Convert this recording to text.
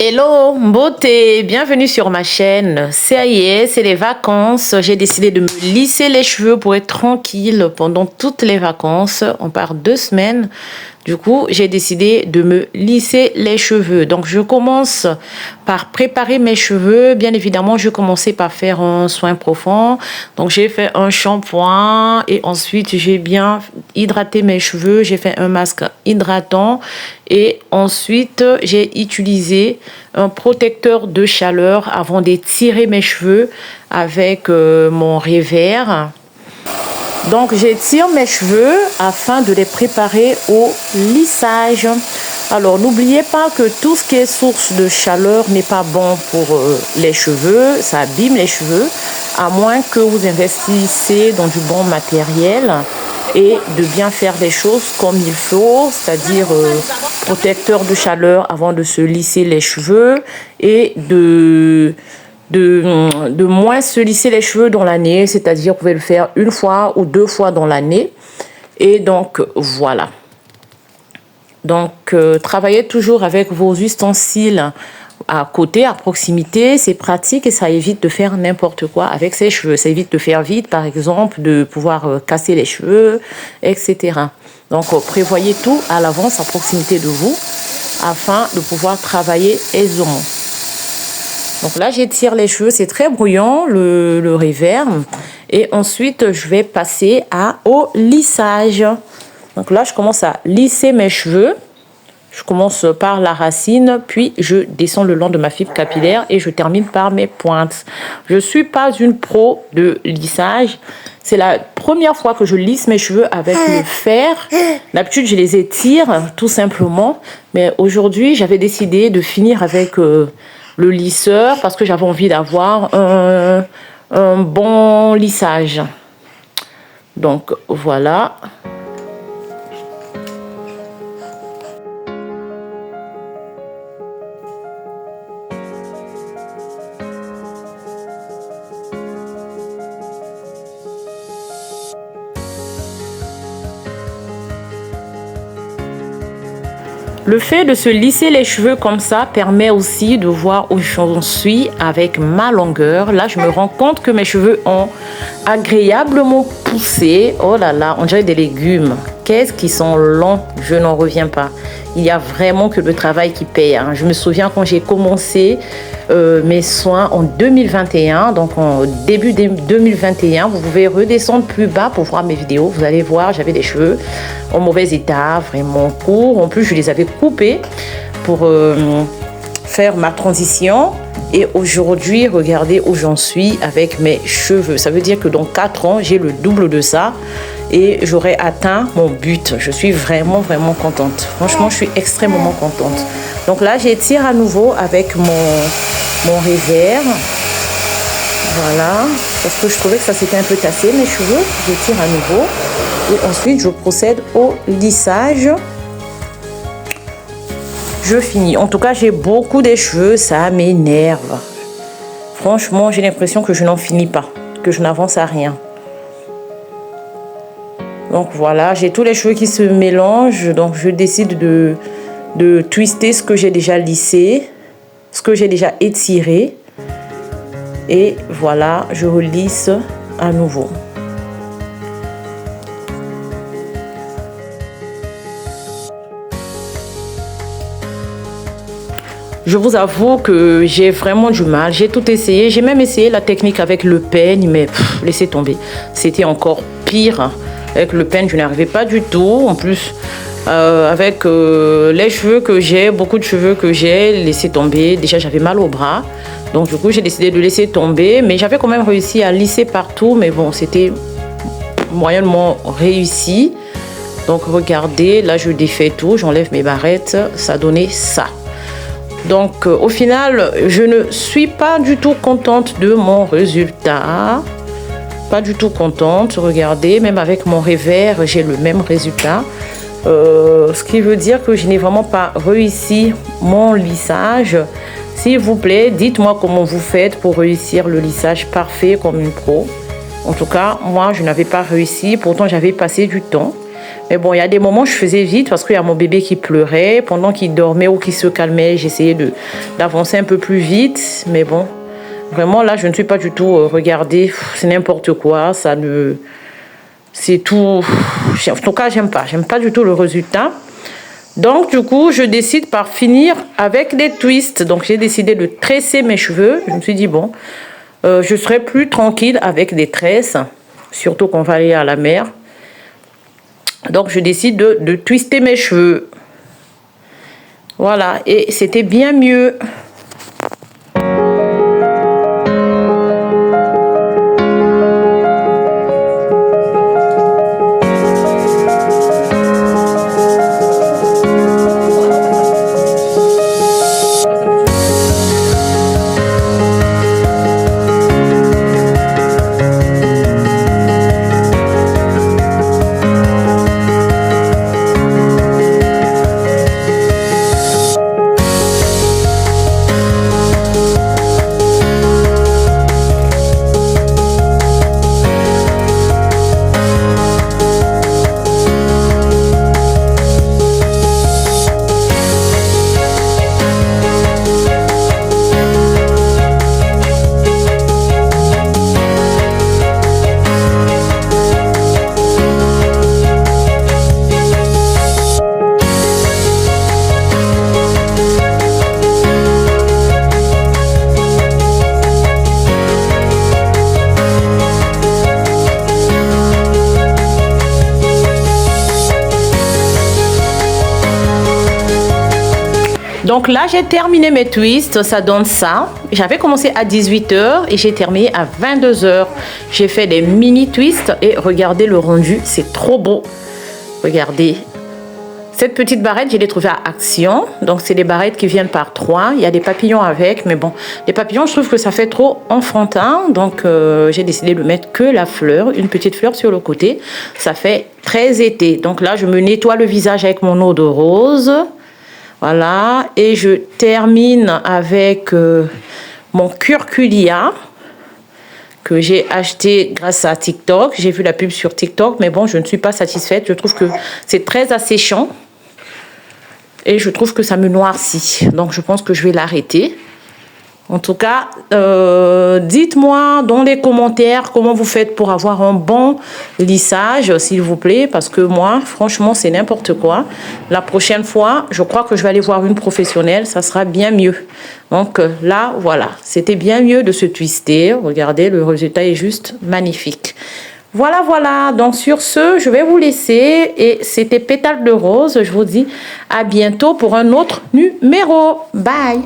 Hello, beauté, bienvenue sur ma chaîne. Ça y est, c'est les vacances. J'ai décidé de me lisser les cheveux pour être tranquille pendant toutes les vacances. On part 2 semaines. Du coup, j'ai décidé de me lisser les cheveux. Donc, je commence par préparer mes cheveux. Bien évidemment, je commençais par faire un soin profond. Donc, j'ai fait un shampoing et ensuite, j'ai bien hydraté mes cheveux. J'ai fait un masque hydratant et ensuite, j'ai utilisé un protecteur de chaleur avant d'étirer mes cheveux avec mon revers. Donc, j'étire mes cheveux afin de les préparer au lissage. Alors, n'oubliez pas que tout ce qui est source de chaleur n'est pas bon pour les cheveux. Ça abîme les cheveux, à moins que vous investissez dans du bon matériel et de bien faire les choses comme il faut, c'est-à-dire protecteur de chaleur avant de se lisser les cheveux et de moins se lisser les cheveux dans l'année, c'est-à-dire vous pouvez le faire 1 fois ou 2 fois dans l'année. Et donc, voilà. Donc, travaillez toujours avec vos ustensiles à côté, à proximité. C'est pratique et ça évite de faire n'importe quoi avec ses cheveux. Ça évite de faire vite, par exemple, de pouvoir casser les cheveux, etc. Donc, prévoyez tout à l'avance à proximité de vous afin de pouvoir travailler aisément. Donc là, j'étire les cheveux, c'est très brouillant, le revers. Et ensuite, je vais passer au lissage. Donc là, je commence à lisser mes cheveux. Je commence par la racine, puis je descends le long de ma fibre capillaire et je termine par mes pointes. Je ne suis pas une pro de lissage. C'est la première fois que je lisse mes cheveux avec le fer. D'habitude, je les étire tout simplement. Mais aujourd'hui, j'avais décidé de finir avec le lisseur parce que j'avais envie d'avoir un bon lissage. Donc, voilà. Le fait de se lisser les cheveux comme ça permet aussi de voir où j'en suis avec ma longueur. Là, je me rends compte que mes cheveux ont agréablement poussé. Oh là là, on dirait des légumes. Qu'est-ce qu'ils sont longs, je n'en reviens pas. Il y a vraiment que le travail qui paye. Hein. Je me souviens quand j'ai commencé mes soins en 2021, donc en début 2021, vous pouvez redescendre plus bas pour voir mes vidéos. Vous allez voir, j'avais des cheveux en mauvais état, vraiment courts. En plus, je les avais coupés pour faire ma transition. Et aujourd'hui, regardez où j'en suis avec mes cheveux. Ça veut dire que dans 4 ans, j'ai le double de ça. Et j'aurai atteint mon but. Je suis vraiment, vraiment contente. Franchement, je suis extrêmement contente. Donc là, j'étire à nouveau avec mon revers. Voilà. Parce que je trouvais que ça s'était un peu tassé, mes cheveux. J'étire à nouveau. Et ensuite, je procède au lissage. Je finis. En tout cas, j'ai beaucoup de cheveux. Ça m'énerve. Franchement, j'ai l'impression que je n'en finis pas. Que je n'avance à rien. Donc voilà, j'ai tous les cheveux qui se mélangent. Donc je décide de twister ce que j'ai déjà lissé, ce que j'ai déjà étiré. Et voilà, je relisse à nouveau. Je vous avoue que j'ai vraiment du mal. J'ai tout essayé. J'ai même essayé la technique avec le peigne, mais laissez tomber. C'était encore pire. Avec le peigne, je n'arrivais pas du tout. En plus, avec les cheveux que j'ai, beaucoup de cheveux que j'ai, laissé tomber. Déjà, j'avais mal au bras. Donc, du coup, j'ai décidé de laisser tomber. Mais j'avais quand même réussi à lisser partout. Mais bon, c'était moyennement réussi. Donc, regardez, là, je défais tout. J'enlève mes barrettes. Ça donnait ça. Donc, au final, je ne suis pas du tout contente de mon résultat. Pas du tout contente. Regardez, même avec mon revers, j'ai le même résultat. Ce qui veut dire que je n'ai vraiment pas réussi mon lissage. S'il vous plaît, dites-moi comment vous faites pour réussir le lissage parfait comme une pro. En tout cas, moi, je n'avais pas réussi. Pourtant, j'avais passé du temps. Mais bon, il y a des moments, je faisais vite parce qu'il y a mon bébé qui pleurait. Pendant qu'il dormait ou qu'il se calmait, j'essayais d'avancer un peu plus vite. Mais bon, vraiment, là, je ne suis pas du tout regardée. C'est n'importe quoi. Ça ne... C'est tout... En tout cas, j'aime pas. J'aime pas du tout le résultat. Donc, du coup, je décide par finir avec des twists. Donc, j'ai décidé de tresser mes cheveux. Je me suis dit, bon, je serai plus tranquille avec des tresses. Surtout qu'on va aller à la mer. Donc, je décide de twister mes cheveux. Voilà. Et c'était bien mieux. Donc là, j'ai terminé mes twists, ça donne ça. J'avais commencé à 18h et j'ai terminé à 22h. J'ai fait des mini twists et regardez le rendu, c'est trop beau. Regardez. Cette petite barrette, je l'ai trouvée à Action. Donc, c'est des barrettes qui viennent par 3. Il y a des papillons avec, mais bon, les papillons, je trouve que ça fait trop enfantin. Donc, j'ai décidé de mettre que la fleur, une petite fleur sur le côté. Ça fait très été. Donc là, je me nettoie le visage avec mon eau de rose. Voilà. Et je termine avec mon curculia que j'ai acheté grâce à TikTok. J'ai vu la pub sur TikTok, mais bon, je ne suis pas satisfaite. Je trouve que c'est très asséchant. Et je trouve que ça me noircit. Donc, je pense que je vais l'arrêter. En tout cas, dites-moi dans les commentaires comment vous faites pour avoir un bon lissage, s'il vous plaît. Parce que moi, franchement, c'est n'importe quoi. La prochaine fois, je crois que je vais aller voir une professionnelle. Ça sera bien mieux. Donc là, voilà. C'était bien mieux de se twister. Regardez, le résultat est juste magnifique. Voilà, voilà. Donc, sur ce, je vais vous laisser. Et c'était Pétales de Rose. Je vous dis à bientôt pour un autre numéro. Bye!